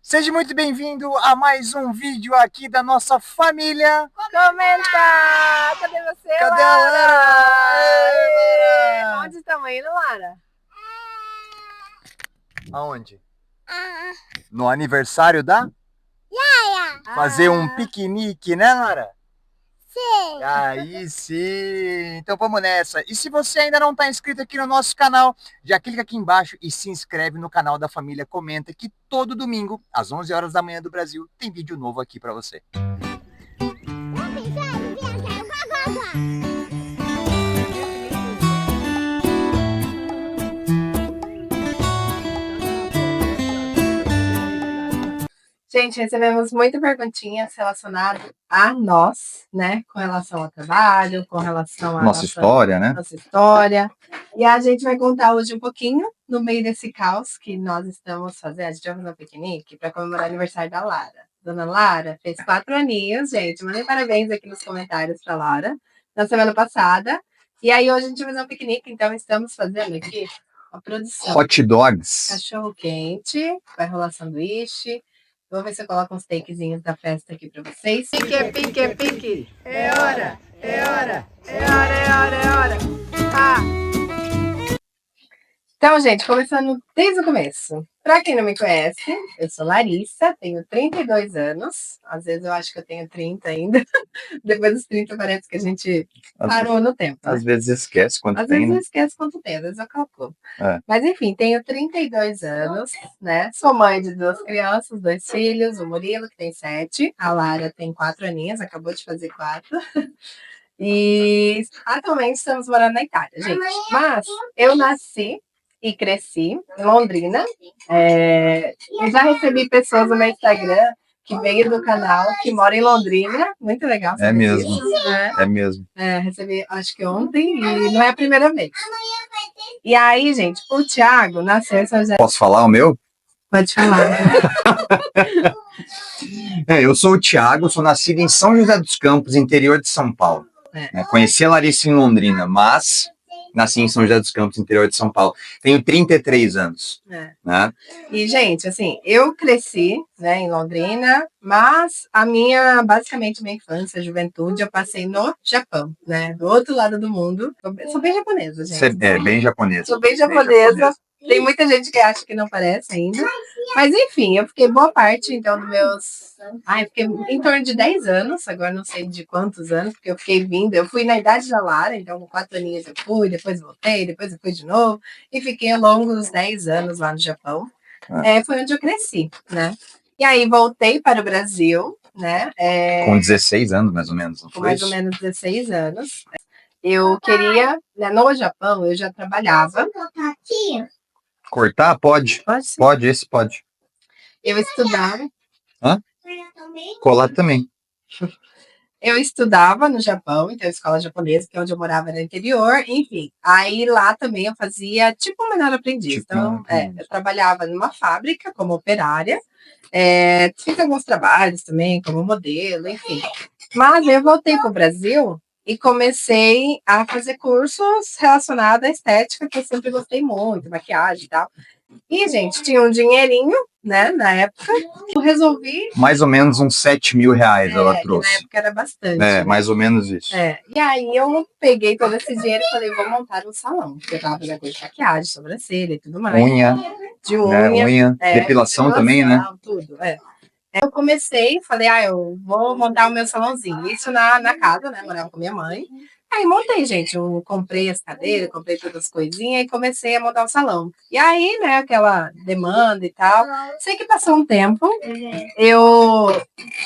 Seja muito bem-vindo a mais um vídeo aqui da nossa família. Comenta! Cadê você, Cadê a Lara? Lara? Onde estamos indo, Lara? Aonde? No aniversário da? Fazer um piquenique, né, Lara? Sim. Aí sim! Então vamos nessa. E se você ainda não está inscrito aqui no nosso canal, já clica aqui embaixo e se inscreve no canal da família Comenta, que todo domingo, às 11 horas da manhã do Brasil, tem vídeo novo aqui para você. Gente, recebemos muitas perguntinhas relacionadas a nós, né? Com relação ao trabalho, com relação à Nossa história, né? nossa história. E a gente vai contar hoje um pouquinho, no meio desse caos que nós estamos fazendo. A gente vai fazer um piquenique para comemorar o aniversário da Lara. Dona Lara fez 4 aninhos, gente. Mandei parabéns aqui nos comentários para Lara, na semana passada. E aí hoje a gente vai fazer um piquenique, então estamos fazendo aqui a produção. Hot dogs. Cachorro quente, vai rolar sanduíche. Vou ver se eu coloco uns takezinhos da festa aqui pra vocês. Pique, pique, pique. É hora, é hora, é hora, é hora, é hora. Ah. Então, gente, começando desde o começo. Pra quem não me conhece, eu sou Larissa, tenho 32 anos. Às vezes eu acho que eu tenho 30 ainda. Depois dos 30 parece que a gente parou no tempo. Né? Às vezes esquece quanto Às tem, vezes né? eu esqueço quanto tem, às vezes eu calculo. É. Mas enfim, tenho 32 anos, né? Sou mãe de 2 crianças, 2 filhos, o Murilo, que tem 7, a Lara tem 4 aninhos, acabou de fazer 4. E atualmente estamos morando na Itália, gente. Mas eu nasci e cresci em Londrina. Eu já recebi pessoas no meu Instagram que veio do canal, que mora em Londrina. Muito legal. É mesmo. Isso, né? É mesmo. Recebi, acho que ontem, e não é a primeira vez. E aí, gente, o Thiago nasceu em São José. Posso falar o meu? Pode falar. Eu sou o Thiago, sou nascido em São José dos Campos, interior de São Paulo. Conheci a Larissa em Londrina, mas nasci em São José dos Campos, interior de São Paulo. Tenho 33 anos. Né? E, gente, assim, eu cresci, né, em Londrina, mas basicamente, minha infância, juventude, eu passei no Japão, né, do outro lado do mundo. Sou bem japonesa, gente. Você é bem japonesa. Sou bem japonesa. Tem muita gente que acha que não parece ainda. Mas, enfim, eu fiquei boa parte, então, dos meus... eu fiquei em torno de 10 anos, agora não sei de quantos anos, porque eu fiquei vindo. Eu fui na idade da Lara, então, com 4 aninhos eu fui, depois voltei, depois eu fui de novo. E fiquei ao longo dos 10 anos lá no Japão. Foi onde eu cresci, né? E aí, voltei para o Brasil, né? Com 16 anos, mais ou menos, não Com foi mais isso? ou menos 16 anos. Eu queria... Né, no Japão, eu já trabalhava... Cortar? Pode. Pode sim. Pode, esse pode. Eu estudava. Hã? Colar também. Eu estudava no Japão, então escola japonesa, que é onde eu morava no interior, enfim. Aí lá também eu fazia tipo um menor aprendiz. Tipo então, eu trabalhava numa fábrica como operária, fiz alguns trabalhos também como modelo, enfim. Mas eu voltei para o Brasil e comecei a fazer cursos relacionados à estética, que eu sempre gostei muito, maquiagem e tal. E, gente, tinha um dinheirinho, né, na época. Eu resolvi... Mais ou menos uns 7 mil reais ela trouxe. Na época era bastante. Né? Mais ou menos isso. E aí eu peguei todo esse dinheiro e falei, vou montar um salão. Porque eu tava fazendo coisa de maquiagem, sobrancelha e tudo mais. Unha. De unha. Depilação também, né? Tudo, Eu comecei, falei, eu vou montar o meu salãozinho. Isso na casa, né? Morava com minha mãe. Aí montei, gente. Eu comprei as cadeiras, comprei todas as coisinhas e comecei a montar o salão. E aí, né, aquela demanda e tal. Sei que passou um tempo,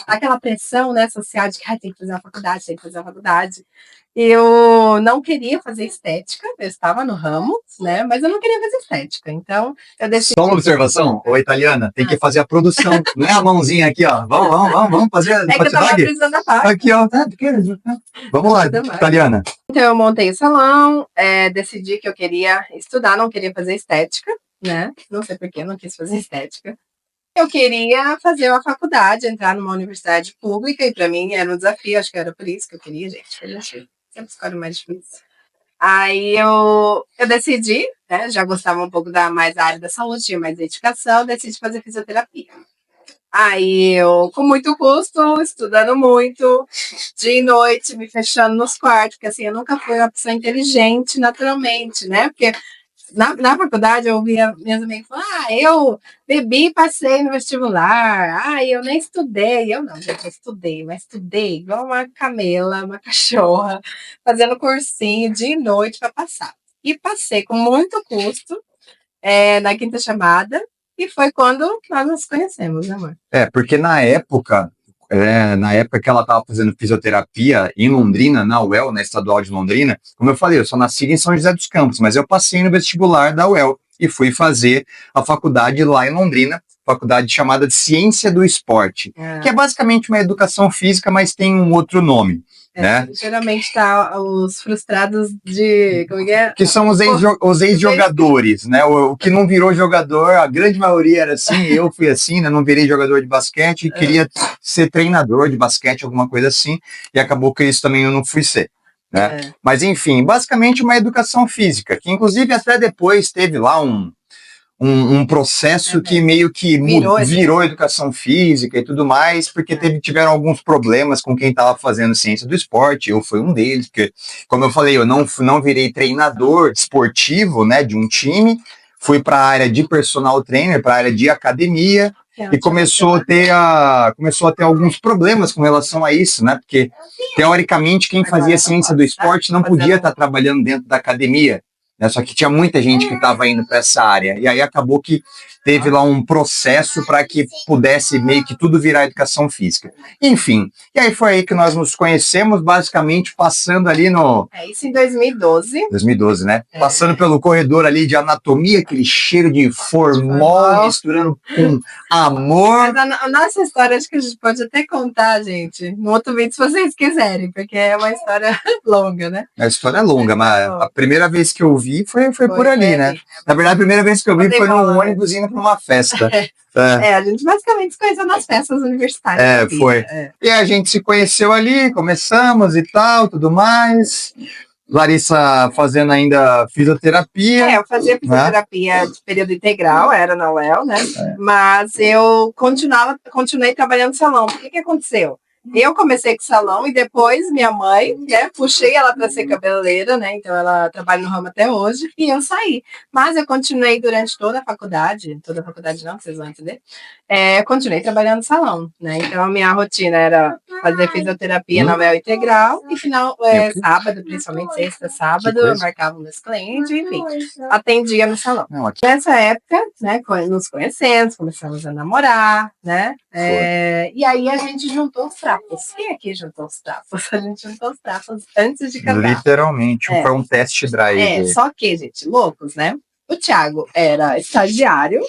aquela pressão, né, social de que tem que fazer uma faculdade, tem que fazer uma faculdade. Eu não queria fazer estética, eu estava no ramo, né? Mas eu não queria fazer estética. Então, eu decidi... Só uma observação, ô italiana, tem que fazer a produção, não é a mãozinha aqui, ó. Vamos fazer a que eu tava precisando da parte. Aqui, ó. Vamos lá, italiana. Então, eu montei o salão, decidi que eu queria estudar, não queria fazer estética, né? Não sei por que eu não quis fazer estética. Eu queria fazer uma faculdade, entrar numa universidade pública, e para mim era um desafio, acho que era por isso que eu queria, gente. A gente sempre escolhe o mais difícil. Aí eu decidi, né? Já gostava um pouco mais da área da saúde, tinha mais dedicação, decidi fazer fisioterapia. Aí eu, com muito custo, estudando muito, dia e noite, me fechando nos quartos, porque assim, eu nunca fui uma pessoa inteligente naturalmente, né? Porque na faculdade eu ouvia minhas amigas falar, eu bebi e passei no vestibular, eu nem estudei. Eu não, gente, eu estudei, mas estudei igual uma camela, uma cachorra, fazendo cursinho dia e noite para passar. E passei com muito custo na quinta chamada, e foi quando nós nos conhecemos, amor. Porque na época que ela estava fazendo fisioterapia em Londrina, na UEL, na Estadual de Londrina, como eu falei, eu sou nascido em São José dos Campos, mas eu passei no vestibular da UEL e fui fazer a faculdade lá em Londrina, faculdade chamada de Ciência do Esporte, que é basicamente uma educação física, mas tem um outro nome. Né? Geralmente tá os frustrados de. Como é? Que são os ex-jogadores, né? O que não virou jogador, a grande maioria era assim, eu fui assim, né? Não virei jogador de basquete e queria ser treinador de basquete, alguma coisa assim, e acabou que isso também eu não fui ser. Né? Mas enfim, basicamente uma educação física, que inclusive até depois teve lá um processo que meio que virou educação física e tudo mais, porque tiveram alguns problemas com quem estava fazendo ciência do esporte, eu fui um deles, porque, como eu falei, eu não virei treinador esportivo, né, de um time, fui para a área de personal trainer, para a área de academia, e começou a ter alguns problemas com relação a isso, né, porque, teoricamente, quem fazia ciência do esporte não podia estar trabalhando dentro da academia, né? Só que tinha muita gente que estava indo para essa área. E aí acabou que teve lá um processo para que pudesse meio que tudo virar educação física. Enfim, e aí foi aí que nós nos conhecemos, basicamente passando ali no... isso em 2012. 2012, né? Passando pelo corredor ali de anatomia, aquele cheiro de formol misturando com amor. Mas a nossa história, acho que a gente pode até contar, gente, no outro vídeo, se vocês quiserem, porque é uma história longa, né? A história é longa, mas a primeira vez que eu vi foi por ali, né? Na verdade, a primeira vez que eu vi foi num ônibus indo para uma festa. A gente basicamente se conheceu nas festas universitárias. Foi. E a gente se conheceu ali, começamos e tal, tudo mais. Larissa fazendo ainda fisioterapia. Eu fazia fisioterapia de período integral, era na UEL, né? Mas eu continuei trabalhando no salão. O que aconteceu? Eu comecei com salão e depois minha mãe, né, puxei ela para ser cabeleireira, né? Então ela trabalha no ramo até hoje e eu saí. Mas eu continuei durante toda a faculdade não, vocês vão entender. Continuei trabalhando no salão, né? Então a minha rotina era fazer fisioterapia na UEL integral e sábado, principalmente sexta, sábado, eu marcava meus clientes, enfim, atendia no salão. Nessa época, né, nos conhecemos, começamos a namorar, né? E aí a gente juntou os trapos. Quem aqui juntou os trapos? A gente juntou os trapos antes de casar. Literalmente, foi um test drive. Só que, gente, loucos, né? O Thiago era estagiário.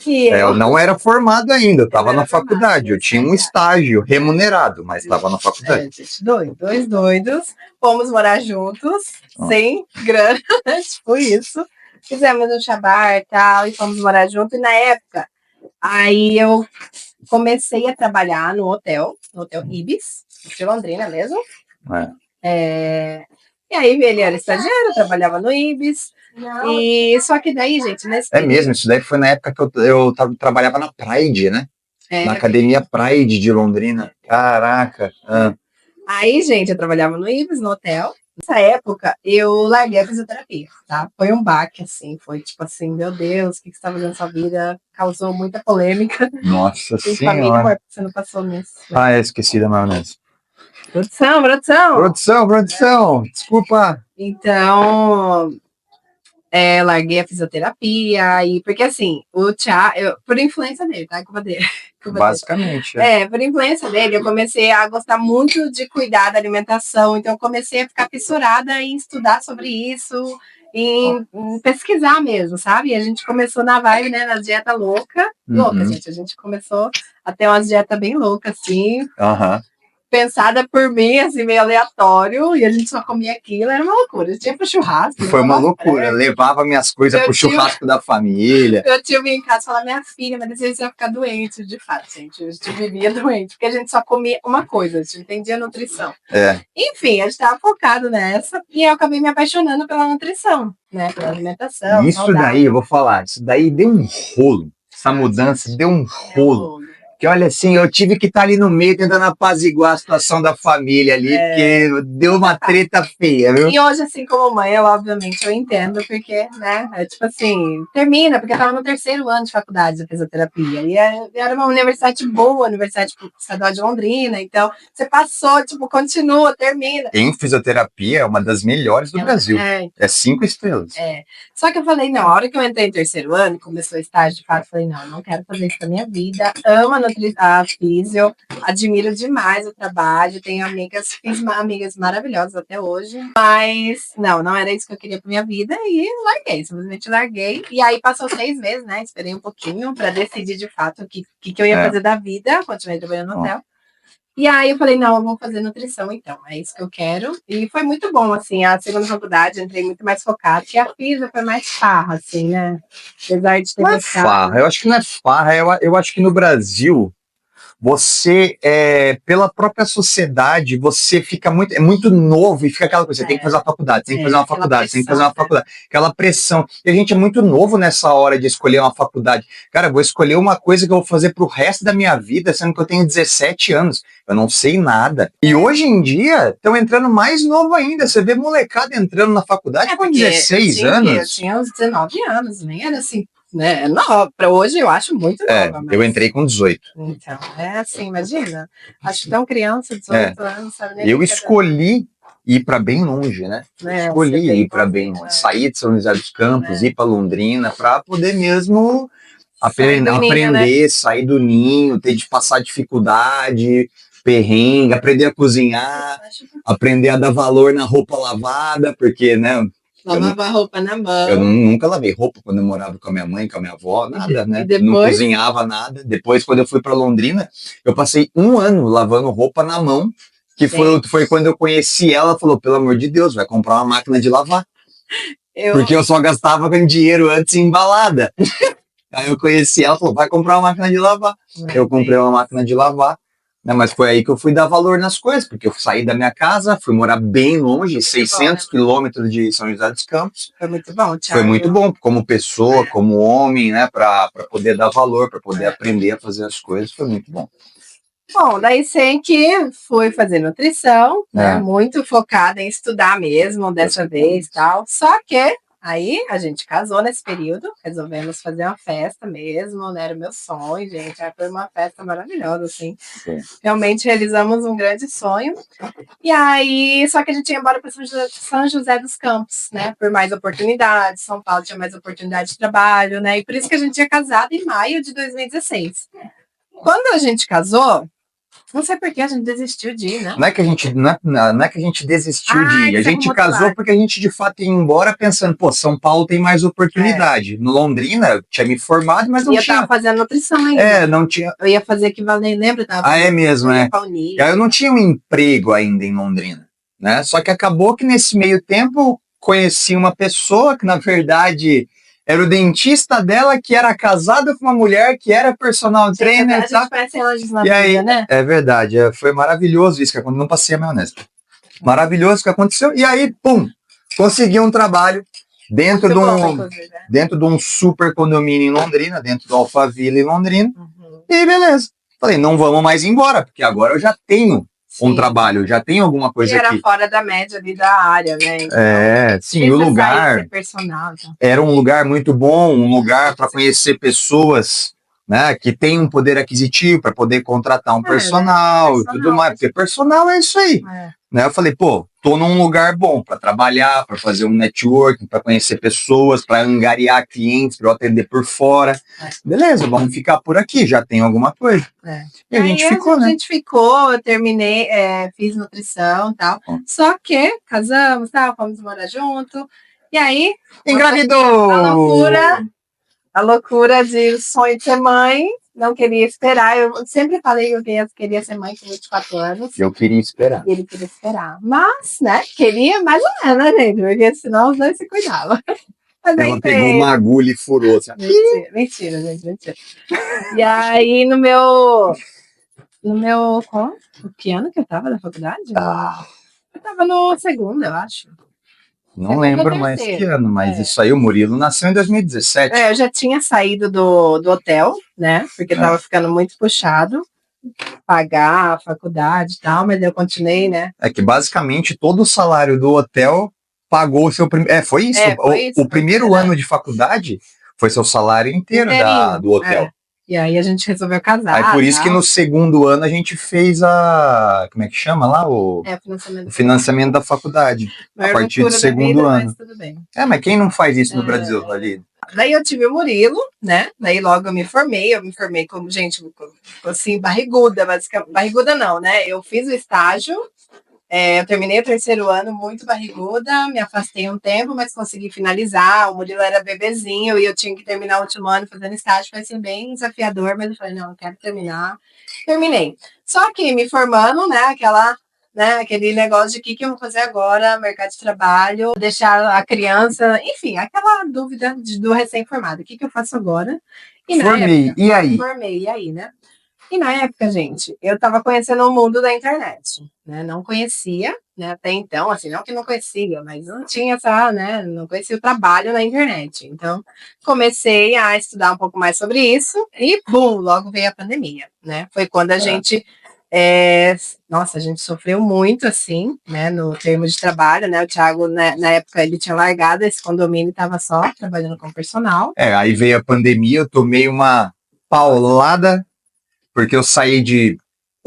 Eu não era formado ainda, eu estava na faculdade, eu tinha um estágio remunerado, mas estava na faculdade. Gente, dois doidos, fomos morar juntos, sem grana, tipo isso. Fizemos um chabar e tal, e fomos morar juntos. E na época, aí eu comecei a trabalhar no hotel Ibis, de Londrina mesmo. E aí ele era estagiário, trabalhava no Ibis. E só que daí, gente, nesse mesmo, isso daí foi na época que eu trabalhava na Pride, né? Na Academia Pride de Londrina. Caraca. Aí, gente, eu trabalhava no Ibis, no hotel. Nessa época, eu larguei a fisioterapia, tá? Foi um baque, assim, foi tipo assim, meu Deus, o que você tá fazendo na sua vida? Causou muita polêmica. Nossa Senhora. Família, amor, você não passou nisso. Esqueci da maionese. Produção! Desculpa. Então, larguei a fisioterapia, porque assim, o Thiago, por influência dele, tá? Culpa dele. Basicamente. Por influência dele, eu comecei a gostar muito de cuidar da alimentação, então eu comecei a ficar fissurada em estudar sobre isso, em pesquisar mesmo, sabe? E a gente começou na vibe, né, na dieta louca, gente, a gente começou a ter umas dietas bem loucas, assim, pensada por mim, assim, meio aleatório, e a gente só comia aquilo, era uma loucura. Eu tinha pro churrasco. Foi uma loucura, levava minhas coisas pro churrasco da família. Eu tinha em casa e falar, minha filha, mas você vai ficar doente, de fato, gente. A gente vivia doente, porque a gente só comia uma coisa, a gente entendia nutrição. Enfim, a gente tava focado nessa, e eu acabei me apaixonando pela nutrição, né, pela alimentação. Isso saudável. Daí, eu vou falar, isso daí deu um rolo. Essa mudança deu um rolo. Que olha assim, eu tive que estar ali no meio tentando apaziguar a situação da família ali, porque deu uma treta feia, viu? E hoje, assim, como mãe, eu obviamente eu entendo, porque, né, é tipo assim, termina, porque eu tava no 3º ano de faculdade de fisioterapia, e era uma universidade boa, Universidade Estadual de Londrina, então você passou, tipo, continua, termina. Em fisioterapia é uma das melhores do Brasil. É 5 estrelas. Só que eu falei, não, a hora que eu entrei em 3º ano, começou o estágio de fato, eu falei, não quero fazer isso na minha vida, amo a físio, admiro demais o trabalho, tenho amigas, fiz amigas maravilhosas até hoje, mas não era isso que eu queria pra minha vida e larguei, simplesmente larguei. E aí passou 6 meses, né? Esperei um pouquinho para decidir de fato o que eu ia fazer da vida, continuei trabalhando no hotel. E aí eu falei, não, eu vou fazer nutrição então, é isso que eu quero. E foi muito bom, assim, a segunda faculdade entrei muito mais focada, que a física foi mais farra, assim, né? Apesar de ter Não é farra, eu acho que não é farra, eu acho que no Brasil você, pela própria sociedade, você fica muito, é muito novo e fica aquela coisa, você tem que fazer uma faculdade, tem que fazer uma faculdade, tem que fazer uma faculdade, aquela pressão. E a gente é muito novo nessa hora de escolher uma faculdade. Cara, eu vou escolher uma coisa que eu vou fazer pro resto da minha vida, sendo que eu tenho 17 anos, eu não sei nada. E hoje em dia, estão entrando mais novo ainda, você vê molecada entrando na faculdade com 16 anos. Eu tinha uns 19 anos, nem era assim, né? Não, para hoje eu acho muito nova. Eu entrei com 18. Então, é assim, imagina. Acho tão criança, 18 anos, sabe nem. Eu escolhi ir para bem longe, né? Escolhi ir para bem longe. Sair de São José dos Campos, ir para Londrina, para poder mesmo aprender, sair do ninho, ter de passar dificuldade, perrengue, aprender a cozinhar, aprender a dar valor na roupa lavada, porque, né? Lavava roupa na mão. Eu nunca lavei roupa quando eu morava com a minha mãe, com a minha avó, nada, né? Depois... Não cozinhava nada. Depois, quando eu fui para Londrina, eu passei 1 ano lavando roupa na mão, que foi quando eu conheci ela. Ela falou, pelo amor de Deus, vai comprar uma máquina de lavar. Porque eu só gastava com dinheiro antes embalada. Aí eu conheci ela, falou, vai comprar uma máquina de lavar. Eu comprei uma máquina de lavar. Né, mas foi aí que eu fui dar valor nas coisas, porque eu saí da minha casa, fui morar bem longe, 600 quilômetros de São José dos Campos. Foi muito bom, Thiago. Foi muito bom, como pessoa, como homem, né, para poder dar valor, para poder aprender a fazer as coisas, foi muito bom. Bom, daí sei que fui fazer nutrição, né, muito focada em estudar mesmo, dessa vez e tal, só que aí a gente casou nesse período, resolvemos fazer uma festa mesmo, né? Era o meu sonho, gente. Foi uma festa maravilhosa, assim. Sim. Realmente realizamos um grande sonho. E aí, só que a gente ia embora para São José dos Campos, né? Por mais oportunidades. São Paulo tinha mais oportunidade de trabalho, né? E por isso que a gente tinha casado em maio de 2016. Quando a gente casou, não sei por que a gente desistiu de ir, né? Não é que a gente desistiu de ir. A gente casou porque a gente de fato ia embora pensando, pô, São Paulo tem mais oportunidade. No Londrina, eu tinha me formado, mas não tinha. E eu tava fazendo nutrição ainda. Não tinha. Eu ia fazer equivalente, lembra? É mesmo, é. E aí eu não tinha um emprego ainda em Londrina, né? Só que acabou que nesse meio tempo eu conheci uma pessoa que, na verdade, era o dentista dela, que era casado com uma mulher que era personal trainer. A gente conhece anjos na vida, aí, né? É verdade, foi maravilhoso isso que aconteceu. Não passei a maionese. Maravilhoso o que aconteceu. E aí, pum, consegui um trabalho dentro de um super condomínio em Londrina, dentro do Alphaville em Londrina. E beleza. Falei, não vamos mais embora, porque agora eu já tenho um trabalho, já tem alguma coisa aqui. Era fora da média ali da área, né? Então, sim, o lugar era um lugar muito bom, um lugar para conhecer pessoas, né, que tem um poder aquisitivo para poder contratar um personal e tudo mais, porque personal é isso aí. Né? Eu falei, pô, tô num lugar bom para trabalhar, para fazer um networking, para conhecer pessoas, para angariar clientes, para eu atender por fora. Beleza, vamos ficar por aqui, já tem alguma coisa. E a gente ficou, né? A gente ficou, eu terminei, fiz nutrição e tal. Só que casamos, tal, fomos morar junto. E aí. Engravidou! A loucura de sonho de ser mãe. Não queria esperar. Eu sempre falei que eu queria ser mãe com 24 anos. Eu queria esperar. E ele queria esperar. Mas, né, queria mais ou menos, né, gente? Porque senão os dois se cuidavam. Ela pegou uma agulha e furou. Assim. Mentira, gente, mentira. E aí, no meu. Que ano que eu tava na faculdade? Eu tava no segundo, eu acho. Não Segundo ou lembro mais que terceiro. ano, mas isso aí, o Murilo nasceu em 2017. Eu já tinha saído do hotel, né? Porque tava ficando muito puxado, pagar a faculdade e tal, mas eu continuei, né? É que basicamente todo o salário do hotel pagou o seu primeiro. Foi isso. Foi isso, O primeiro ano de faculdade foi seu salário inteiro inteirinho. do hotel. E aí a gente resolveu casar. Aí por isso que no segundo ano a gente fez como é que chama lá? O financiamento da faculdade. A partir do segundo ano. Mas tudo bem. Mas quem não faz isso no Brasil, ali? Daí eu tive o Murilo, né? Daí logo eu me formei como, gente, assim, barriguda, basicamente. Barriguda não, né? Eu fiz o estágio, eu terminei o terceiro ano muito barriguda, me afastei um tempo, mas consegui finalizar. O Murilo era bebezinho e eu tinha que terminar o último ano fazendo estágio, foi assim, bem desafiador, mas eu falei, não, eu quero terminar. Terminei. Só que me formando, né, aquele negócio de o que eu vou fazer agora, mercado de trabalho, deixar a criança, enfim, aquela dúvida do recém-formado, o que eu faço agora? E formei, época, e aí? Formei, e aí, né? E na época, gente, eu estava conhecendo o mundo da internet, né? Não conhecia, né? Até então, assim, não que não conhecia, mas não tinha né? Não conhecia o trabalho na internet. Então, comecei a estudar um pouco mais sobre isso e, bum, logo veio a pandemia, né? Foi quando a gente nossa, a gente sofreu muito, assim, né, no termo de trabalho, né, o Thiago, né, na época, ele tinha largado esse condomínio e estava só trabalhando com personal. Aí veio a pandemia, eu tomei uma paulada, porque eu saí de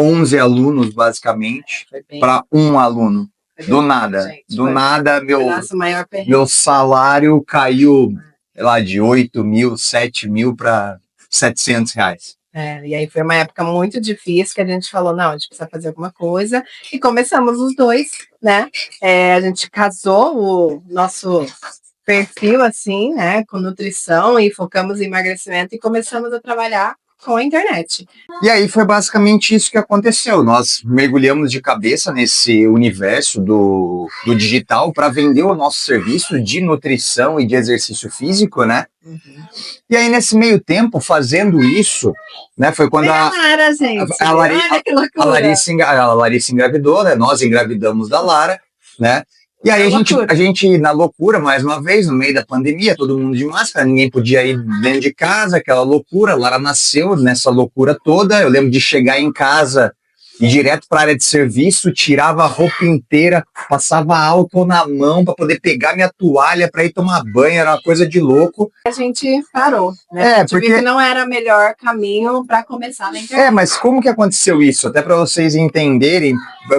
11 alunos, basicamente, para um aluno. Do nada. Do nada, meu salário caiu, sei lá, de 8 mil, 7 mil para R$ 700. E aí foi uma época muito difícil que a gente falou, não, a gente precisa fazer alguma coisa. E começamos os dois, né? A gente casou o nosso perfil, assim, né? Com nutrição e focamos em emagrecimento e começamos a trabalhar com a internet. E aí foi basicamente isso que aconteceu. Nós mergulhamos de cabeça nesse universo do digital para vender o nosso serviço de nutrição e de exercício físico, né? Uhum. E aí, nesse meio tempo, fazendo isso, né, foi quando a Larissa engravidou, né? Nós engravidamos da Lara, né? E aí a gente, na loucura, mais uma vez, no meio da pandemia, todo mundo de máscara, ninguém podia ir dentro de casa, aquela loucura. A Lara nasceu nessa loucura toda. Eu lembro de chegar em casa e direto para a área de serviço, tirava a roupa inteira, passava álcool na mão para poder pegar minha toalha para ir tomar banho, era uma coisa de louco. A gente parou, né? A gente viu que não era o melhor caminho para começar na internet. Mas como que aconteceu isso? Até para vocês entenderem,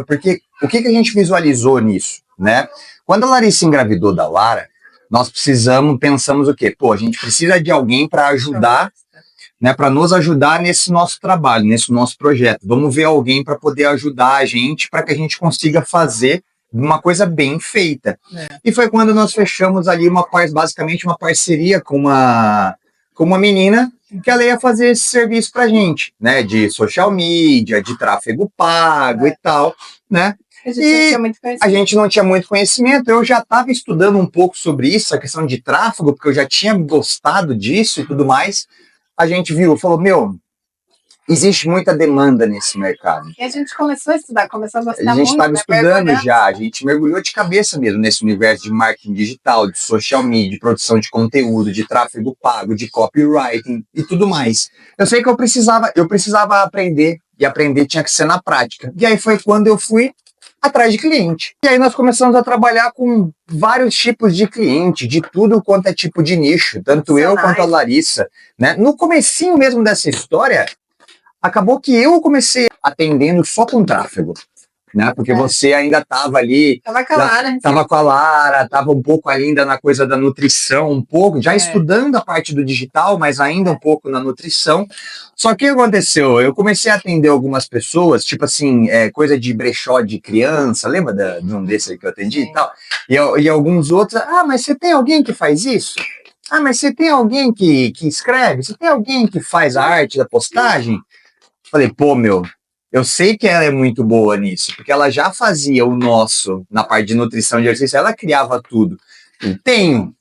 porque o que a gente visualizou nisso, né? Quando a Larissa engravidou da Lara, nós pensamos o quê? A gente precisa de alguém para ajudar, né, para nos ajudar nesse nosso trabalho, nesse nosso projeto. Vamos ver alguém para poder ajudar a gente, para que a gente consiga fazer uma coisa bem feita. E foi quando nós fechamos ali basicamente uma parceria com uma menina que ela ia fazer esse serviço para a gente, né, de social media, de tráfego pago e tal, né? A gente não tinha muito conhecimento. Eu já estava estudando um pouco sobre isso, a questão de tráfego, porque eu já tinha gostado disso e tudo mais. A gente falou, existe muita demanda nesse mercado. E a gente começou a estudar, começou a gostar muito. A gente estava estudando já, a gente mergulhou de cabeça mesmo nesse universo de marketing digital, de social media, de produção de conteúdo, de tráfego pago, de copywriting e tudo mais. Eu sei que eu precisava aprender, e aprender tinha que ser na prática. E aí foi quando eu fui atrás de cliente. E aí nós começamos a trabalhar com vários tipos de cliente, de tudo quanto é tipo de nicho, tanto eu quanto a Larissa, né? No comecinho mesmo dessa história, acabou que eu comecei atendendo só com tráfego, né? Porque você ainda estava ali... Estava com a Lara, estava um pouco ainda na coisa da nutrição, um pouco, já estudando a parte do digital, mas ainda um pouco na nutrição. Só que o que aconteceu? Eu comecei a atender algumas pessoas, tipo assim, coisa de brechó de criança, lembra de um desse aí que eu atendi e tal? E alguns outros, mas você tem alguém que faz isso? Mas você tem alguém que escreve? Você tem alguém que faz a arte da postagem? Falei, eu sei que ela é muito boa nisso, porque ela já fazia o nosso, na parte de nutrição e exercício, ela criava tudo. Eu tenho.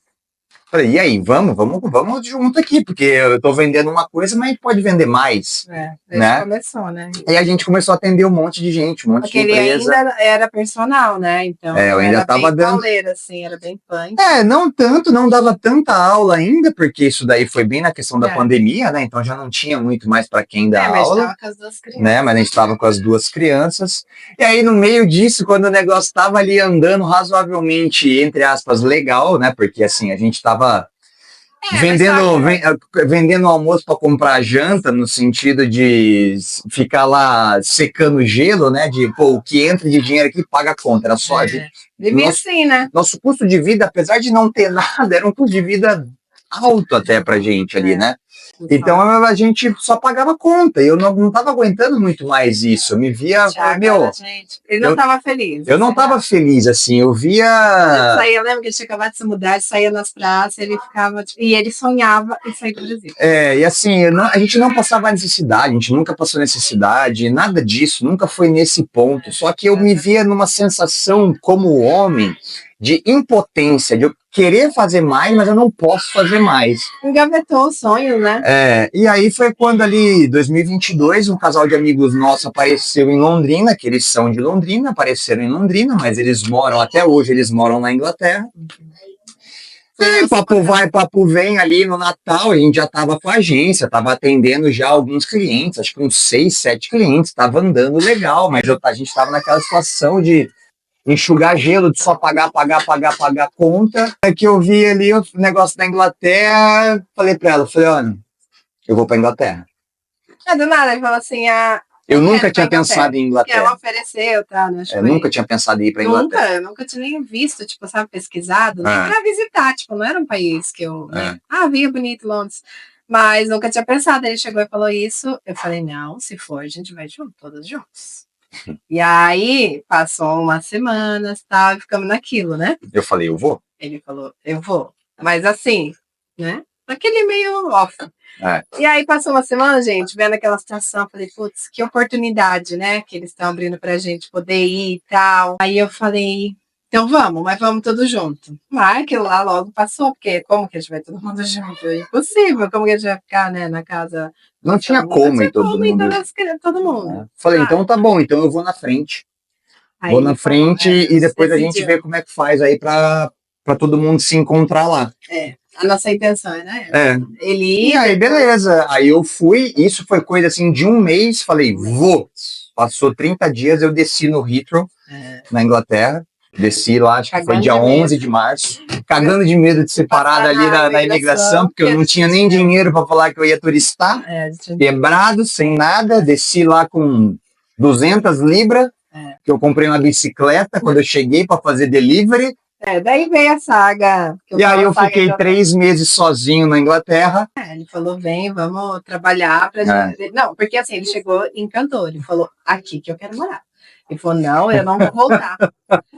Falei, e aí, vamos junto aqui, porque eu tô vendendo uma coisa, mas a gente pode vender mais, Desde que né? começou, né? E a gente começou a atender um monte de gente, um monte de Porque ele empresa. ainda era personal, né? É, eu Então ainda era tava bem dando. pauleiro, assim, era bem punk. É, não tanto, não dava tanta aula ainda, porque isso daí foi bem na questão da É, pandemia, né? Então já não tinha muito mais para quem dar mas aula, estava com as duas né? crianças. Mas a gente estava com as duas crianças. E aí, no meio disso, quando o negócio estava ali andando razoavelmente, entre aspas, legal, né? Porque assim, a gente estava Mas só vendendo, vendendo almoço para comprar janta, no sentido de ficar lá secando gelo, né? De, pô, o que entra de dinheiro aqui paga a conta. Era só a gente. vivia Nosso, assim, né? nosso custo de vida, apesar de não ter nada, era um custo de vida alto até pra gente ali, né? Então a gente só pagava conta. Eu não tava aguentando muito mais isso. Eu me via, falei, Thiago era, meu, gente. Ele não eu, estava feliz. eu não tava feliz assim. Eu via. Saía, lembra que ele tinha acabado de se mudar, ele saía nas praças, ele ficava. E ele sonhava em sair do Brasil. E assim, a gente não passava necessidade, a gente nunca passou necessidade, nada disso, nunca foi nesse ponto. Só que eu me via numa sensação como homem de impotência, de eu querer fazer mais, mas eu não posso fazer mais. Engavetou o sonho, né? E aí foi quando ali, 2022, um casal de amigos nossos apareceu em Londrina, que eles são de Londrina, apareceram em Londrina, mas eles moram, até hoje, eles moram na Inglaterra. E papo vai, papo vem ali no Natal, a gente já estava com a agência, estava atendendo já alguns clientes, acho que uns 6, 7 clientes, estava andando legal, mas a gente estava naquela situação de enxugar gelo, de só pagar conta. É que eu vi ali o negócio da Inglaterra, falei para ela, falei, olha, eu vou para Inglaterra. Do nada, ele falou assim: Eu nunca tinha pensado em que ela Inglaterra. ofereceu, tá? Né? Nunca tinha pensado em ir para Inglaterra. Eu nunca tinha nem visto, tipo, sabe, pesquisado, nem pra visitar, tipo, não era um país que eu, né? Via bonito Londres, mas nunca tinha pensado. Ele chegou e falou isso, eu falei, não, se for, a gente vai junto, todos juntos. E aí, passou umas semanas, tal, e ficamos naquilo, né? Eu falei, eu vou? Ele falou, eu vou. Mas assim, né? Naquele meio off. E aí passou uma semana, gente, vendo aquela situação, falei, putz, que oportunidade, né? Que eles estão abrindo pra gente poder ir e tal. Aí eu falei, então vamos, mas vamos todos juntos. Mas aquilo lá logo passou, porque como que a gente vai todo mundo junto? É impossível, como que a gente vai ficar, né, na casa? Não tinha como ir todo mundo. Todo mundo. Falei, então tá bom, então eu vou na frente. Aí Vou na frente e depois a gente decidiu. vê como é que faz aí pra todo mundo se encontrar lá. A nossa intenção né? E aí, beleza. Aí eu fui, isso foi coisa assim de um mês, falei, vou. Passou 30 dias, eu desci no Heathrow, na Inglaterra. Desci lá, acho que foi dia 11 de março, cagando de medo de ser parado ali na imigração, porque eu não tinha nem dinheiro para falar que eu ia turistar, quebrado, sem nada. Desci lá com 200 libras, que eu comprei uma bicicleta quando eu cheguei para fazer delivery. Daí veio a saga. E aí eu fiquei 3 meses sozinho na Inglaterra. Ele falou, vem, vamos trabalhar pra gente. Não, porque assim, ele chegou e encantou. Ele falou, aqui que eu quero morar. Ele falou, não, eu não vou voltar.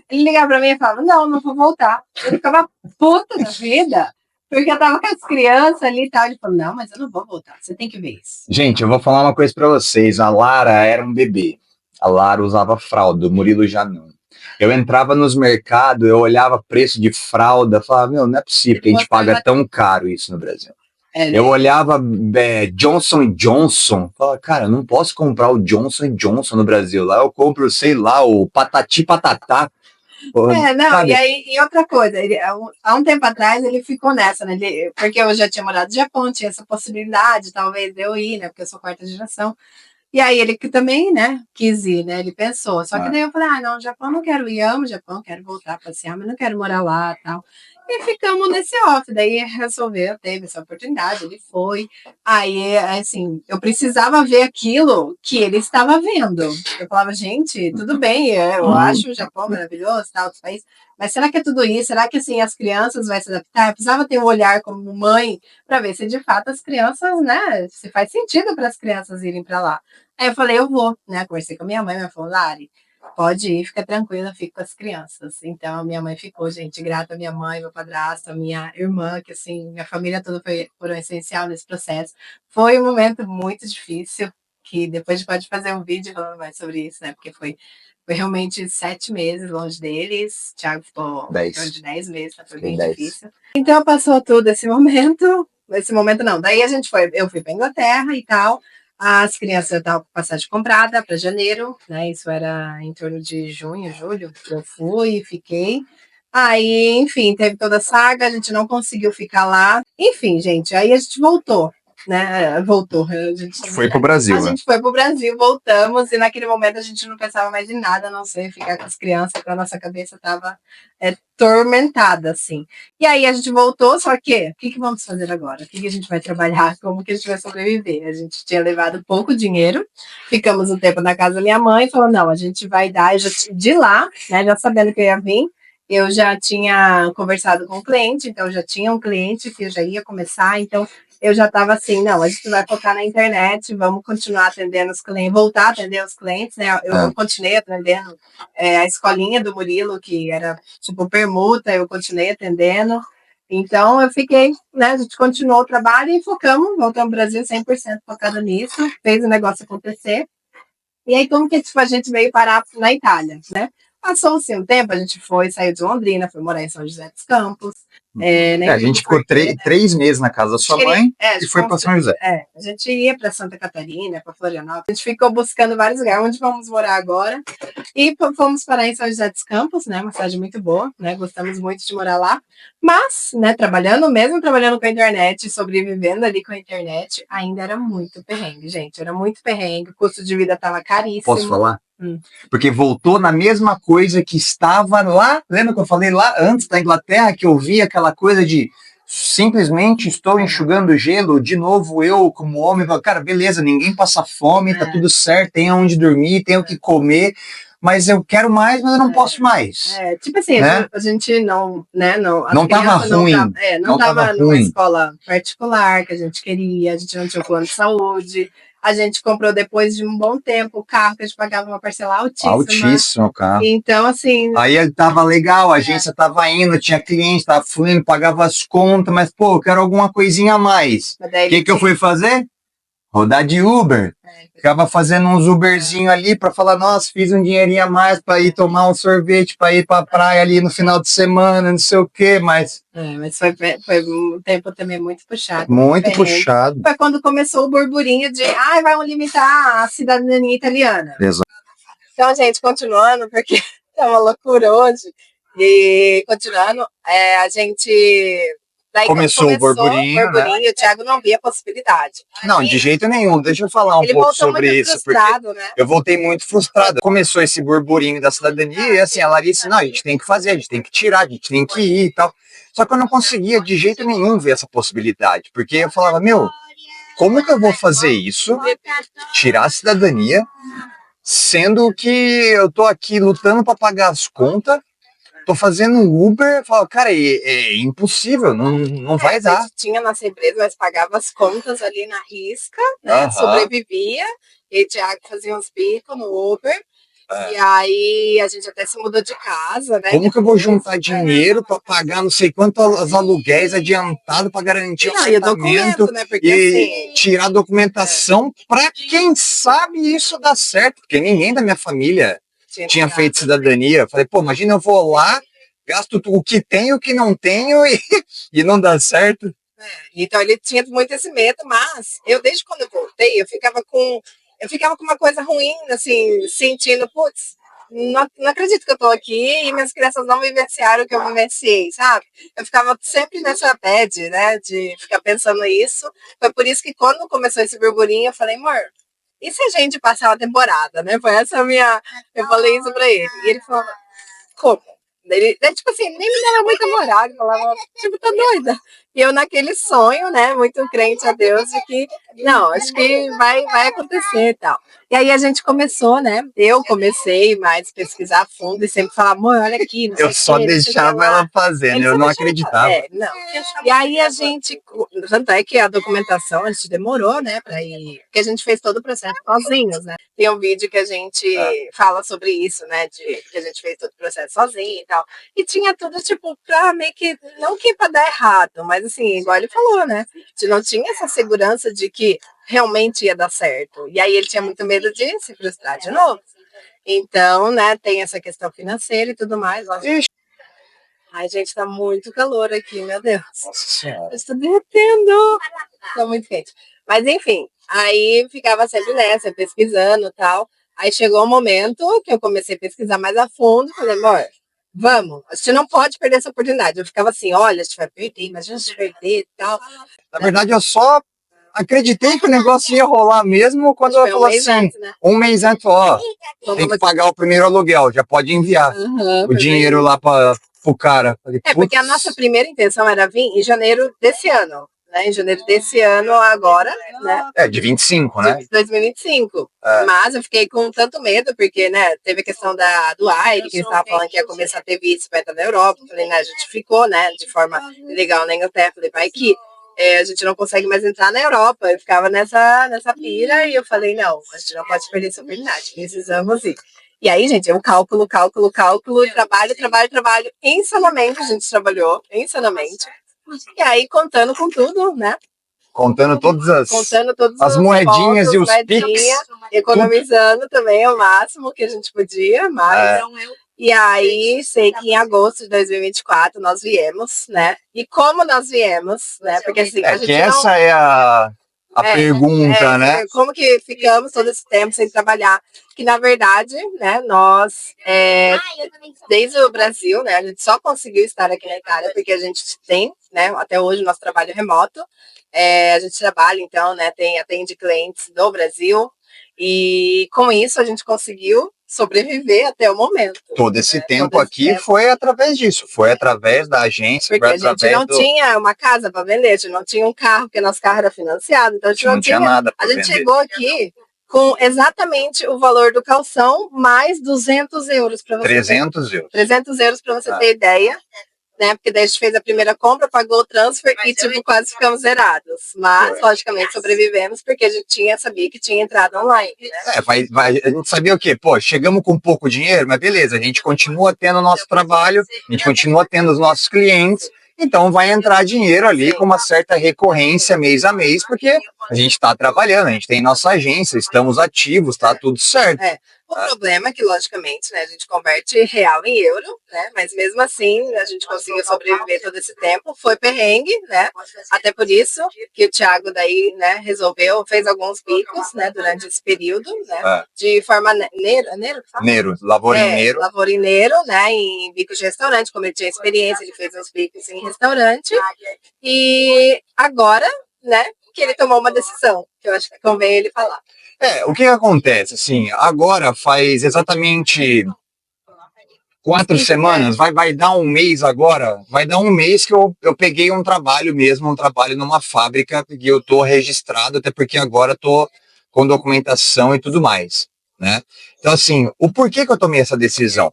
Ele ligava pra mim e falava, não vou voltar. Ele ficava puta da vida, porque eu tava com as crianças ali e tal. Ele falou, não, mas eu não vou voltar, você tem que ver isso. Gente, eu vou falar uma coisa pra vocês. A Lara era um bebê. A Lara usava fralda, o Murilo já não. Eu entrava nos mercados, eu olhava preço de fralda, falava, meu, não é possível que a gente paga tão caro isso no Brasil. Eu olhava Johnson Johnson, falava, cara, eu não posso comprar o Johnson Johnson no Brasil. Lá eu compro, sei lá, o Patati Patatá. E outra coisa, há um tempo atrás ele ficou nessa, né? Porque eu já tinha morado no Japão, tinha essa possibilidade, talvez, de eu ir, né? Porque eu sou quarta geração. E aí ele que também, né, quis ir, né? Ele pensou. Só que daí eu falei, não, Japão não quero ir, amo o Japão, quero voltar a passear, mas não quero morar lá e tal. E ficamos nesse off. Daí resolveu, teve essa oportunidade, ele foi. Aí, assim, eu precisava ver aquilo que ele estava vendo. Eu falava, gente, tudo bem, eu acho o Japão maravilhoso, tal, outros países, mas será que é tudo isso? Será que, assim, as crianças vão se adaptar? Eu precisava ter um olhar como mãe para ver se, de fato, as crianças, né, se faz sentido para as crianças irem para lá. Aí eu falei, eu vou, né? Conversei com a minha mãe falou, Lari, pode ir, fica tranquila, fica com as crianças. Então, a minha mãe ficou, gente, grata à minha mãe, meu padrasto, a minha irmã, que assim, minha família toda foram essencial nesse processo. Foi um momento muito difícil, que depois a gente pode fazer um vídeo falando mais sobre isso, né? Porque foi realmente 7 meses longe deles. Thiago ficou em torno de 10 meses, tá? Foi bem difícil. Então passou todo esse momento. Esse momento não. Daí eu fui para Inglaterra e tal. As crianças estavam com passagem comprada para janeiro, né? Isso era em torno de junho, julho. Eu fui e fiquei. Aí, enfim, teve toda a saga, a gente não conseguiu ficar lá. Enfim, gente, aí a gente voltou, né? Voltou. A gente Foi pro Brasil, A né? gente foi pro Brasil, voltamos, e naquele momento a gente não pensava mais em nada, a não ser ficar com as crianças, porque a nossa cabeça tava tormentada, assim. E aí a gente voltou, só que, o que vamos fazer agora? O que a gente vai trabalhar? Como que a gente vai sobreviver? A gente tinha levado pouco dinheiro, ficamos um tempo na casa da minha mãe, falou, não, a gente vai dar, de lá, né, já sabendo que eu ia vir, eu já tinha conversado com o cliente, então eu já tinha um cliente que eu já ia começar, então eu já estava assim, não, a gente vai focar na internet, vamos continuar atendendo os clientes, voltar a atender os clientes, né? Eu continuei atendendo a escolinha do Murilo, que era tipo permuta, eu continuei atendendo. Então eu fiquei, né? A gente continuou o trabalho e voltamos ao Brasil 100% focada nisso, fez o negócio acontecer. E aí, como que a gente veio parar na Itália, né? Passou-se um tempo, a gente saiu de Londrina, foi morar em São José dos Campos. A gente ficou 3 meses na casa da sua mãe e foi para São José. A gente ia para Santa Catarina, para Florianópolis. A gente ficou buscando vários lugares onde vamos morar agora. E fomos parar em São José dos Campos, né? Uma cidade muito boa, né? Gostamos muito de morar lá. Mas, né, mesmo trabalhando com a internet, sobrevivendo ali com a internet, ainda era muito perrengue, gente. Era muito perrengue, o custo de vida estava caríssimo. Posso falar? Porque voltou na mesma coisa que estava lá. Lembra que eu falei lá antes da Inglaterra, que eu vi aquela coisa de simplesmente estou enxugando gelo, de novo eu como homem, cara, beleza, ninguém passa fome, tá tudo certo, tem onde dormir, tem o que comer, mas eu quero mais, mas eu não posso mais. Tipo assim, né? a gente não, né, não tava ruim, não tava numa escola particular que a gente queria, a gente não tinha um plano de saúde. A gente comprou depois de um bom tempo o carro, que a gente pagava uma parcela altíssima. Altíssimo o carro. Então, assim... Aí ele tava legal, a agência tava indo, tinha cliente, tava fluindo, pagava as contas, mas, pô, eu quero alguma coisinha a mais. O que eu fui fazer? Rodar de Uber. Ficava fazendo uns Uberzinho ali para falar, nossa, fiz um dinheirinho a mais para ir tomar um sorvete, para ir para a praia ali no final de semana, não sei o quê, mas... mas foi um tempo também muito puxado. Muito puxado. Foi quando começou o burburinho de, vamos limitar a cidadania italiana. Exato. Então, gente, continuando, porque é uma loucura hoje, e continuando, a gente... Daí começou o burburinho, né? O Thiago não via possibilidade. Não, de jeito nenhum. Deixa eu falar um pouco sobre isso. Porque né? eu voltei muito frustrado. Começou esse burburinho da cidadania e assim, a Larissa, não, a gente tem que fazer, a gente tem que tirar, a gente tem que ir e tal. Só que eu não conseguia de jeito nenhum ver essa possibilidade. Porque eu falava, meu, como que eu vou fazer isso? Tirar a cidadania, sendo que eu tô aqui lutando para pagar as contas, tô fazendo Uber, falo, cara, é impossível, não vai dar. A gente tinha nossa empresa, mas pagava as contas ali na risca, né? Sobrevivia, e o Thiago fazia uns bicos no Uber. E aí a gente até se mudou de casa, né? Como que eu vou juntar dinheiro para pagar não sei quantos aluguéis adiantados para garantir o apartamento, né? Porque, e assim, tirar a documentação para quem sabe isso dar certo, porque ninguém da minha família tinha feito cidadania. Falei, pô, imagina eu vou lá, gasto o que tenho, o que não tenho e não dá certo. Então ele tinha muito esse medo, mas eu desde quando eu voltei, eu ficava com uma coisa ruim, assim, sentindo, putz, não acredito que eu tô aqui e minhas crianças não vivenciaram o que eu vivenciei, sabe? Eu ficava sempre nessa bad, né, de ficar pensando isso. Foi por isso que quando começou esse burburinho, eu falei, amor, e se a gente passar uma temporada, né? Foi essa a minha... Eu falei isso pra ele. E ele falou, como? Ele, tipo assim, nem me dava muita moral, ele falava, tipo, tá doida. E eu naquele sonho, né, muito crente a Deus, de que, não, acho que vai acontecer e tal. E aí a gente começou, né, eu comecei mais a pesquisar a fundo e sempre falava, amor, olha aqui, não sei eu só deixava ela fazendo, eu não acreditava. Não. E aí a gente, tanto é que a documentação, a gente demorou, né, pra ir, porque a gente fez todo o processo sozinhos, né. Tem um vídeo que a gente fala sobre isso, né, que a gente fez todo o processo sozinho e tal. E tinha tudo, tipo, pra meio que, não que pra dar errado, mas assim, igual ele falou, né? A gente não tinha essa segurança de que realmente ia dar certo. E aí ele tinha muito medo de se frustrar de novo. Então, né, tem essa questão financeira e tudo mais. Ai, gente, tá muito calor aqui, meu Deus. Eu estou derretendo. Tá muito quente. Mas enfim, aí ficava sempre nessa, pesquisando e tal. Aí chegou um momento que eu comecei a pesquisar mais a fundo. Falei, amor, vamos, a gente não pode perder essa oportunidade. Eu ficava assim, olha, a gente vai perder, imagina se perder e tal. Na verdade, eu só acreditei que o negócio ia rolar mesmo quando ela falou assim, antes, né? Um mês antes, ó, tem que pagar o primeiro aluguel, já pode enviar o dinheiro lá para o cara. Falei, porque a nossa primeira intenção era vir em janeiro desse ano. Né, em janeiro desse ano, agora, né? De 25, né? De 2025. Mas eu fiquei com tanto medo, porque, né, teve a questão do AIRE, que eles estavam falando que ia começar a ter visto para entrar na Europa. Eu falei, né, a gente ficou, né, de forma legal na Inglaterra. Falei, vai que a gente não consegue mais entrar na Europa. Eu ficava nessa pira e eu falei, não, a gente não pode perder essa oportunidade, precisamos ir. E aí, gente, eu cálculo, trabalho, insanamente a gente trabalhou, insanamente. E aí, contando com tudo, né? Contando todas as moedinhas pontos, e os pics. Economizando também o máximo que a gente podia, mas... E aí, sei que em agosto de 2024 nós viemos, né? E como nós viemos, né? Porque assim, a gente que essa não... é a pergunta, né? Como que ficamos todo esse tempo sem trabalhar? Que na verdade, né, nós, desde o Brasil, né, a gente só conseguiu estar aqui na Itália porque a gente tem, né, até hoje o nosso trabalho remoto. A gente trabalha, então, né, atende clientes do Brasil e com isso a gente conseguiu sobreviver até o momento. Todo esse tempo aqui foi através disso, foi através da agência. Porque a gente não tinha uma casa para vender, a gente não tinha um carro, porque nosso carro era financiado, então a gente não tinha nada para vender. A gente chegou aqui com exatamente o valor do calção, mais 200 euros para você 300 euros. 300 euros para você ter ideia. Né? Porque daí a gente fez a primeira compra, pagou o transfer e tipo, quase ficamos zerados. Mas, logicamente, sobrevivemos porque a gente sabia que tinha entrado online. Né? A gente sabia o quê? Pô, chegamos com pouco dinheiro, mas beleza, a gente continua tendo o nosso trabalho, a gente continua tendo os nossos clientes, então vai entrar dinheiro ali com uma certa recorrência mês a mês, porque a gente está trabalhando, a gente tem nossa agência, estamos ativos, tá tudo certo. O problema é que, logicamente, né, a gente converte real em euro, né, mas mesmo assim a gente conseguiu sobreviver todo esse tempo, foi perrengue, né, até por isso que o Thiago daí, né, fez alguns bicos, né, durante esse período, né, de forma lavorineiro, né, em bicos de restaurante, como ele tinha experiência, ele fez uns bicos em restaurante, e agora, né, que ele tomou uma decisão, que eu acho que convém ele falar. O que acontece, assim, agora faz exatamente 4 semanas, vai dar um mês agora, vai dar um mês que eu peguei um trabalho mesmo, um trabalho numa fábrica, e eu tô registrado, até porque agora tô com documentação e tudo mais, né? Então, assim, o porquê que eu tomei essa decisão?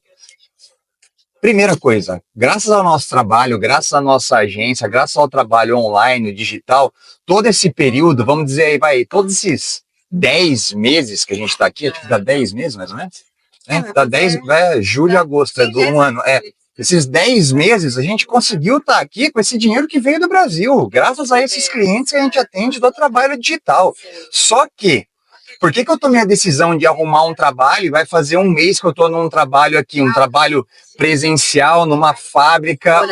Primeira coisa, graças ao nosso trabalho, graças à nossa agência, graças ao trabalho online, digital, todo esse período, vamos dizer aí, todos esses 10 meses que a gente está aqui, acho que dá 10 meses mais ou menos, né? Dá 10, julho, agosto, do um ano. Esses 10 meses a gente conseguiu estar aqui com esse dinheiro que veio do Brasil, graças a esses clientes que a gente atende do trabalho digital. Só que, por que eu tomei a decisão de arrumar um trabalho? Vai fazer um mês que eu estou num trabalho aqui, um trabalho presencial numa fábrica,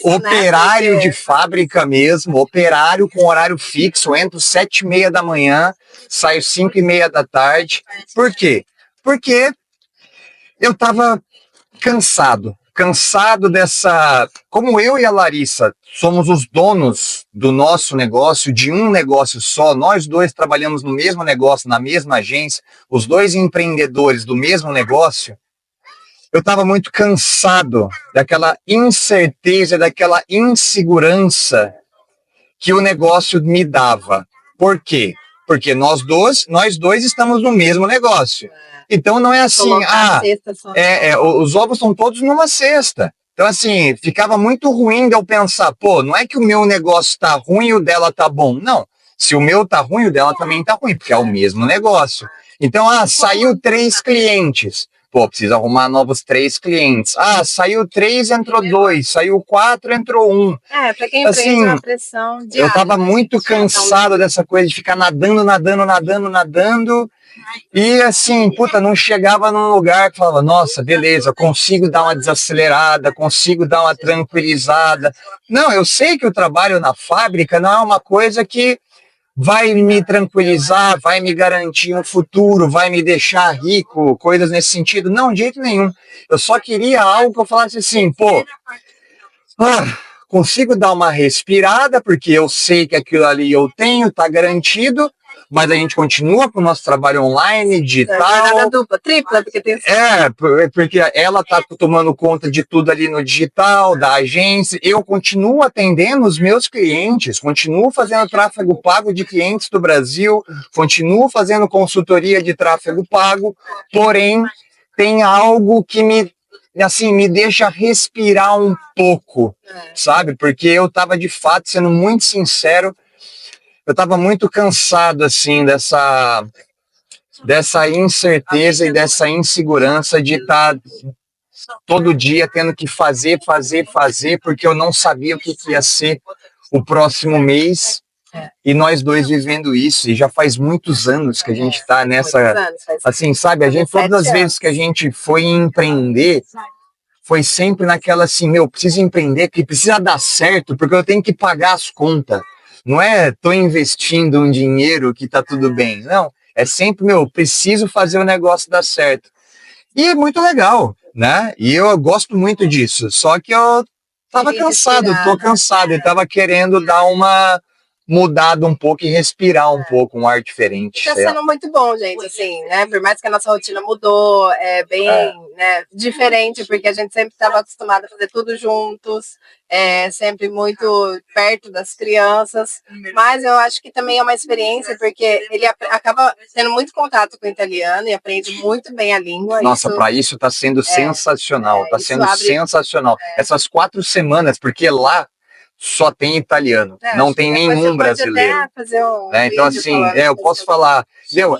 operário de fábrica mesmo, operário com horário fixo, entro 7h30 da manhã, saio 5h30 da tarde. Por quê? Porque eu estava cansado dessa... Como eu e a Larissa somos os donos do nosso negócio, de um negócio só, nós dois trabalhamos no mesmo negócio, na mesma agência, os dois empreendedores do mesmo negócio, eu estava muito cansado daquela incerteza, daquela insegurança que o negócio me dava. Por quê? Porque nós dois estamos no mesmo negócio. Então não é assim, os ovos estão todos numa cesta. Então assim, ficava muito ruim de eu pensar, pô, não é que o meu negócio tá ruim e o dela tá bom. Não, se o meu tá ruim, o dela também tá ruim, porque é o mesmo negócio. Então, saiu 3 clientes. Pô, preciso arrumar novos 3 clientes. Ah, saiu 3, entrou 2. Saiu 4, entrou 1. Pra quem assim, empreende uma pressão diária. Eu tava muito cansado dessa coisa de ficar nadando. E assim, puta, não chegava num lugar que falava, nossa, beleza, consigo dar uma desacelerada, consigo dar uma tranquilizada. Não, eu sei que o trabalho na fábrica não é uma coisa que vai me tranquilizar, vai me garantir um futuro, vai me deixar rico, coisas nesse sentido. Não, de jeito nenhum. Eu só queria algo que eu falasse assim, pô, consigo dar uma respirada, porque eu sei que aquilo ali eu tenho, tá garantido, mas a gente continua com o nosso trabalho online, digital. Dupla, tripla, porque tem... porque ela tá tomando conta de tudo ali no digital, da agência. Eu continuo atendendo os meus clientes, continuo fazendo tráfego pago de clientes do Brasil, continuo fazendo consultoria de tráfego pago, porém tem algo que me deixa respirar um pouco, sabe? Porque eu tava, de fato, sendo muito sincero, eu tava muito cansado, assim, dessa incerteza e dessa insegurança de estar todo dia tendo que fazer, porque eu não sabia o que ia ser o próximo mês. E nós dois vivendo isso, e já faz muitos anos que a gente está nessa, assim, sabe, todas as vezes que a gente foi empreender, foi sempre naquela assim, preciso empreender, que precisa dar certo, porque eu tenho que pagar as contas. Não é, tô investindo um dinheiro que tá tudo bem, não, é sempre, preciso fazer o negócio dar certo. E é muito legal, né, e eu gosto muito disso, só que eu tava cansado, tô cansado, e tava querendo dar uma mudado um pouco e respirar um pouco, um ar diferente. Tá sendo muito bom, gente, assim, né? Por mais que a nossa rotina mudou, é bem né, diferente, porque a gente sempre estava acostumado a fazer tudo juntos, sempre muito perto das crianças, mas eu acho que também é uma experiência, porque ele acaba tendo muito contato com o italiano e aprende muito bem a língua. Nossa, para isso tá sendo sensacional, tá sendo sensacional. Essas 4 semanas, porque lá só tem italiano, não tem nenhum brasileiro. Então, assim, eu posso falar,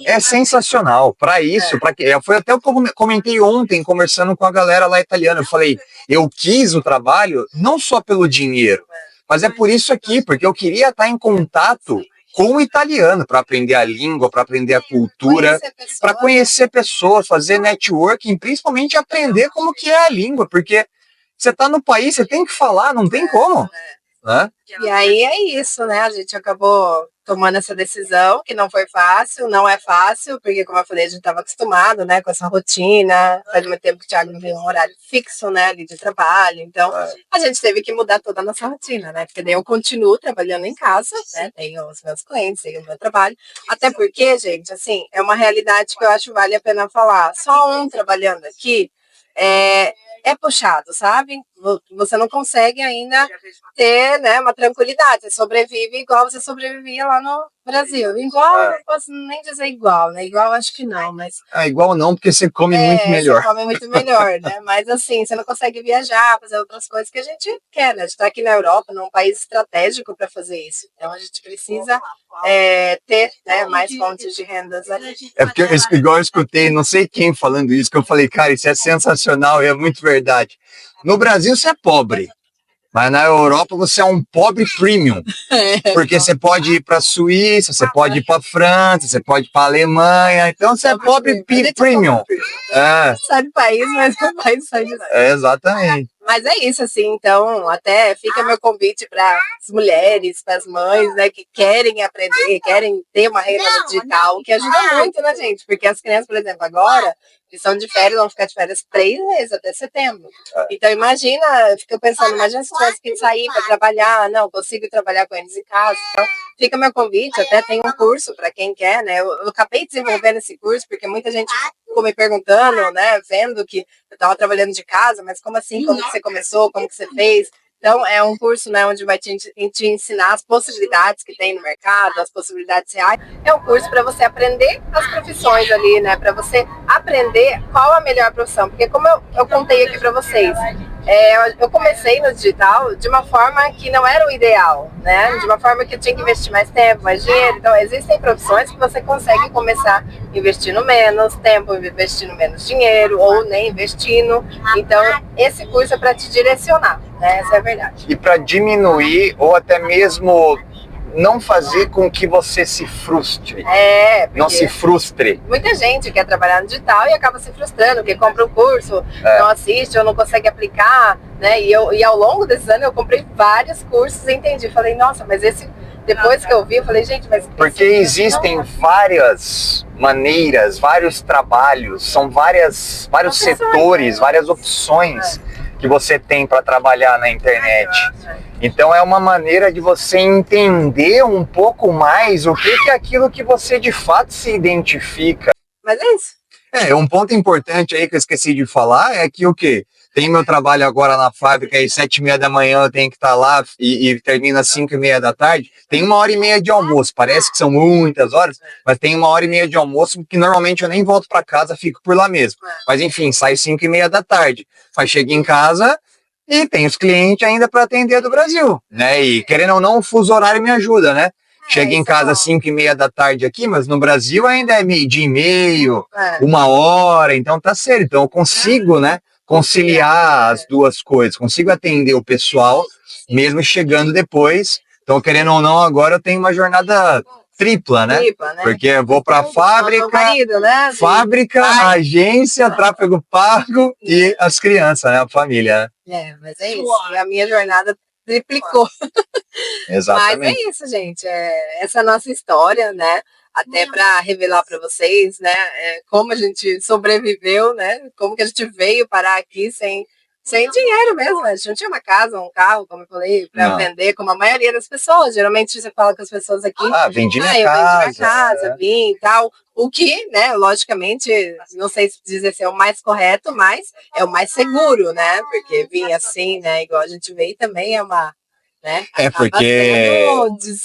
é sensacional. Para isso, foi até o que eu comentei ontem, conversando com a galera lá italiana. Eu falei, eu quis o trabalho não só pelo dinheiro, mas é por isso aqui, porque eu queria estar em contato com o italiano, para aprender a língua, para aprender a cultura, para conhecer pessoas, fazer networking, principalmente aprender como que é a língua, porque você está no país, você tem que falar, não tem como. Né? E aí é isso, né? A gente acabou tomando essa decisão, que não foi fácil, não é fácil, porque, como eu falei, a gente estava acostumado, né, com essa rotina, faz muito tempo que o Thiago não tem um horário fixo, né, ali de trabalho, então a gente teve que mudar toda a nossa rotina, né, porque daí eu continuo trabalhando em casa, né, tenho os meus clientes, tenho o meu trabalho, até porque, gente, assim, é uma realidade que eu acho vale a pena falar, só um trabalhando aqui, é puxado, sabe? Você não consegue ainda ter, né, uma tranquilidade. Você sobrevive igual você sobrevivia lá no Brasil. Igual, não posso nem dizer igual, né? Igual acho que não, mas... igual não, porque você come muito melhor. Você come muito melhor, né? Mas assim, você não consegue viajar, fazer outras coisas que a gente quer, né? A gente tá aqui na Europa, num país estratégico para fazer isso. Então a gente precisa ter, né, mais fontes de rendas ali. Porque, igual eu escutei, não sei quem falando isso, que eu falei, cara, isso é sensacional, é muito verdade. No Brasil você é pobre, mas na Europa você é um pobre premium, porque você pode ir para a Suíça, você pode ir para a França, você pode ir para a Alemanha, então você é pobre premium. Sai do país, mas o país sai de lá. Exatamente. Mas é isso, assim, então até fica meu convite para as mulheres, para as mães, né, que querem aprender, querem ter uma renda digital, que ajuda muito, né, gente? Porque as crianças, por exemplo, agora, que são de férias, vão ficar de férias 3 meses, até setembro. Então, imagina, eu fico pensando, imagina se tivesse que sair para trabalhar, não, consigo trabalhar com eles em casa. Então, fica meu convite, até tem um curso para quem quer, né? Eu acabei desenvolvendo esse curso, porque muita gente ficou me perguntando, né, vendo que eu estava trabalhando de casa, mas como assim, como que você começou, como que você fez? Então, é um curso, né, onde vai te ensinar as possibilidades que tem no mercado, as possibilidades reais. É um curso para você aprender as profissões ali, né, para você aprender qual a melhor profissão. Porque como eu contei aqui para vocês, Eu comecei no digital de uma forma que não era o ideal, né? De uma forma que eu tinha que investir mais tempo, mais dinheiro. Então, existem profissões que você consegue começar investindo menos tempo, investindo menos dinheiro, ou nem investindo. Então, esse curso é para te direcionar, né? Essa é a verdade. E para diminuir, ou até mesmo não fazer com que você se frustre. Não se frustre. Muita gente quer trabalhar no digital e acaba se frustrando, porque compra um curso, não assiste ou não consegue aplicar, né? E ao longo desses anos eu comprei vários cursos e entendi. Falei, nossa, mas depois que eu vi, eu falei, gente, mas... Porque existem várias maneiras, vários trabalhos, são vários setores, várias opções que você tem para trabalhar na internet. Então é uma maneira de você entender um pouco mais o que é aquilo que você de fato se identifica. Mas é isso. Um ponto importante aí que eu esqueci de falar é que o quê? Tem meu trabalho agora na fábrica, às 7h30 da manhã eu tenho que estar lá e termina às 5h30 da tarde. Tem 1h30 de almoço, parece que são muitas horas, mas tem 1h30 de almoço que normalmente eu nem volto para casa, fico por lá mesmo. Mas enfim, sai 5h30 da tarde. Mas chego em casa e tem os clientes ainda para atender do Brasil, né? E querendo ou não, o fuso horário me ajuda, né? Cheguei em casa às 5h30 da tarde aqui, mas no Brasil ainda é 12h30, 1h, então tá certo. Então eu consigo, né, conciliar as duas coisas, consigo atender o pessoal, mesmo chegando depois. Então, querendo ou não, agora eu tenho uma jornada tripla, né? Porque eu vou para a fábrica, agência, tráfego pago e as crianças, né? A família, né? Mas é isso. E a minha jornada triplicou. Exatamente. Mas é isso, gente. Essa é a nossa história, né? Até para revelar para vocês, né? Como a gente sobreviveu, né? Como que a gente veio parar aqui sem dinheiro mesmo, né? A gente não tinha uma casa, um carro, como eu falei, para vender, como a maioria das pessoas. Geralmente você fala com as pessoas aqui. Vendi minha casa, vim e tal. O que, né, logicamente, não sei se dizer se é o mais correto, mas é o mais seguro, né? Porque vir assim, né, igual a gente veio também é uma... Né? Porque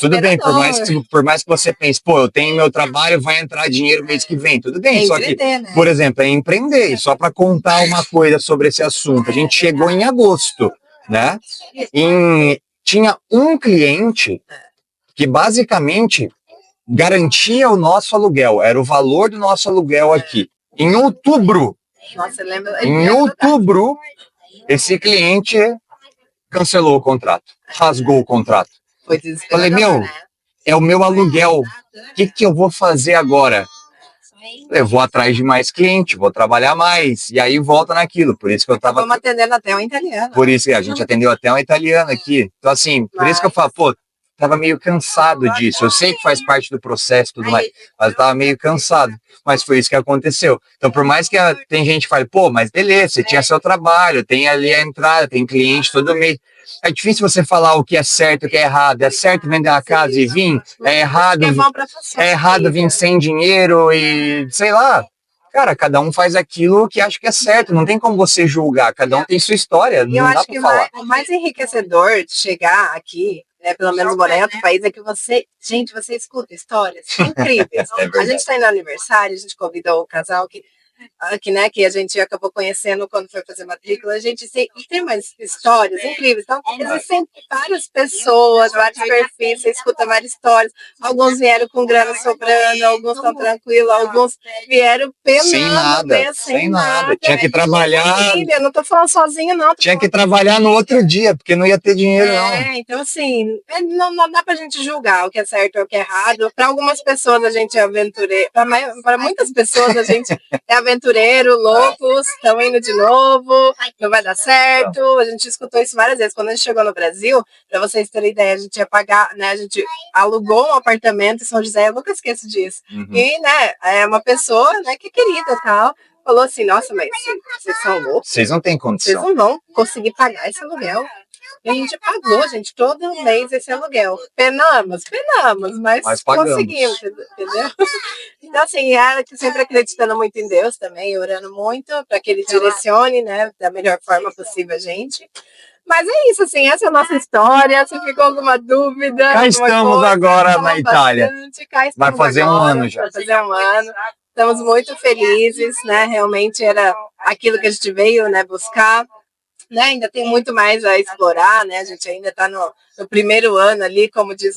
tudo bem, por mais que você pense, pô, eu tenho meu trabalho, vai entrar dinheiro mês que vem, tudo bem, só que, né? Por exemplo, é empreender, e só para contar uma coisa sobre esse assunto, a gente chegou em agosto, né? Tinha um cliente que basicamente garantia o nosso aluguel, era o valor do nosso aluguel aqui. Em outubro, esse cliente cancelou o contrato, rasgou o contrato. Falei, é o meu aluguel, o que eu vou fazer agora? Eu vou atrás de mais cliente, vou trabalhar mais, e aí volta naquilo, por isso que eu tava... Vamos atendendo até um italiano. Por isso que a gente atendeu até um italiano aqui, então assim, por isso que eu falo, pô, tava meio cansado disso, eu sei que faz parte do processo e tudo mais, mas eu tava meio cansado, mas foi isso que aconteceu. Então, por mais que tem gente que fale, pô, mas beleza, você tinha seu trabalho, tem ali a entrada, tem cliente todo mês. É difícil você falar o que é certo e o que é errado. É certo vender a casa e vir? É errado vir sem dinheiro e sei lá. Cara, cada um faz aquilo que acha que é certo. Não tem como você julgar. Cada um tem sua história. Não dá pra falar. O mais enriquecedor de chegar aqui, pelo menos morar em outro país, é que você escuta histórias incríveis. A gente tá indo no aniversário, a gente convidou o casal né, que a gente acabou conhecendo quando foi fazer matrícula, a gente tem mais histórias incríveis. Então, existem várias pessoas, vários perfis, você escuta várias histórias. Alguns vieram com grana sobrando, alguns estão tranquilos, alguns vieram penando, sem nada. Tinha que trabalhar. Eu não tô falando sozinha, não. Tinha que trabalhar no outro dia, porque não ia ter dinheiro, não. Então, assim, não dá pra gente julgar o que é certo ou o que é errado. Para algumas pessoas a gente é aventureiro, para muitas pessoas a gente é aventureiro, loucos, estão indo de novo, não vai dar certo. A gente escutou isso várias vezes. Quando a gente chegou no Brasil, para vocês terem ideia, a gente ia pagar, né? A gente alugou um apartamento em São José, eu nunca esqueço disso. E, né, é uma pessoa, né, que é querida e tal, falou assim, nossa, mas vocês são loucos. Vocês não têm condição. Vocês não vão conseguir pagar esse aluguel. E a gente pagou, gente, todo mês esse aluguel. Penamos, mas conseguimos, entendeu? Então, assim, ela sempre acreditando muito em Deus também, orando muito para que Ele direcione, né, da melhor forma possível a gente. Mas é isso, assim, essa é a nossa história. Se ficou alguma dúvida... Cá estamos agora na Itália. Vai fazer um ano já. Vai fazer um ano. Estamos muito felizes, né? Realmente era aquilo que a gente veio, né, buscar. né, ainda tem muito mais a explorar, né? A gente ainda está no primeiro ano ali, como diz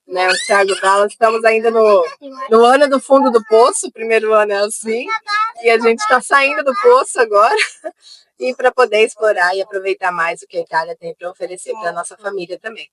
né, o Thiago Dallas, estamos ainda no ano do fundo do poço, o primeiro ano é assim, e a gente está saindo do poço agora, e para poder explorar e aproveitar mais o que a Itália tem para oferecer para a nossa família também.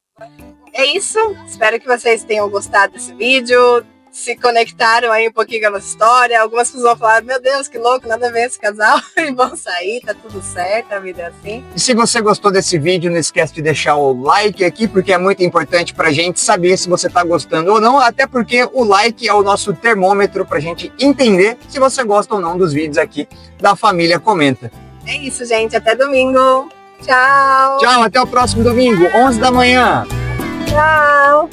É isso, espero que vocês tenham gostado desse vídeo, se conectaram aí um pouquinho com a nossa história. Algumas pessoas vão falar, meu Deus, que louco, nada a ver esse casal, e vão sair, tá tudo certo, a vida é assim. E se você gostou desse vídeo, não esquece de deixar o like aqui, porque é muito importante pra gente saber se você tá gostando ou não, até porque o like é o nosso termômetro pra gente entender se você gosta ou não dos vídeos aqui da Família Comenta. É isso, gente, até domingo. Tchau! Tchau, até o próximo domingo, 11 da manhã. Tchau!